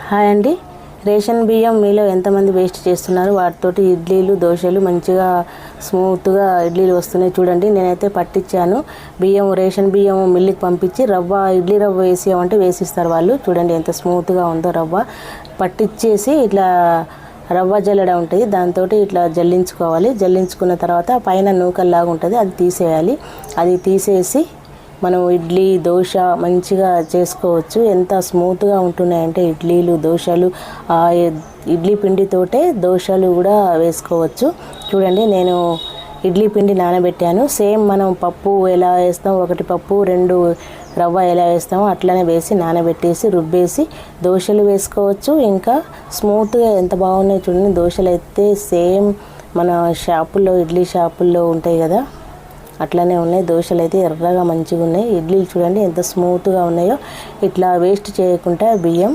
Hi అండి. Ration బియ్యం మీలో ఎంతమంది వేస్ట్ చేస్తున్నారు? వాటితోటి ఇడ్లీలు దోశలు మంచిగా స్మూత్గా ఇడ్లీలు వస్తున్నాయి చూడండి. నేనైతే పట్టించాను బియ్యం, రేషన్ బియ్యం మిల్లుకి పంపించి ఇడ్లీ రవ్వ వేసేయమంటే వేసిస్తారు వాళ్ళు. చూడండి ఎంత స్మూత్గా ఉందో రవ్వ. పట్టించేసి ఇట్లా రవ్వ జల్లెడ ఉంటుంది, దాంతో ఇట్లా జల్లించుకోవాలి. జల్లించుకున్న తర్వాత పైన నూకల్లాగా ఉంటుంది, అది తీసేయాలి. అది తీసేసి మనం ఇడ్లీ దోశ మంచిగా చేసుకోవచ్చు. ఎంత స్మూత్గా ఉంటున్నాయంటే ఇడ్లీలు దోశలు. ఇడ్లీ పిండితోటే దోశలు కూడా వేసుకోవచ్చు. చూడండి, నేను ఇడ్లీ పిండి నానబెట్టాను. సేమ్ మనం పప్పు ఎలా వేస్తాం, ఒకటి పప్పు రెండు రవ్వ ఎలా వేస్తామో అట్లనే వేసి నానబెట్టేసి రుబ్బేసి దోశలు వేసుకోవచ్చు. ఇంకా స్మూత్గా ఎంత బాగున్నాయి చూడండి. దోశలు అయితే సేమ్ మన షాపుల్లో ఇడ్లీ షాపుల్లో ఉంటాయి కదా, అట్లనే ఉన్నాయి. దోశలు అయితే ఎర్రగా మంచిగా ఉన్నాయి. ఇడ్లీలు చూడండి ఎంత స్మూత్గా ఉన్నాయో. ఇట్లా వేస్ట్ చేయకుండా బియ్యం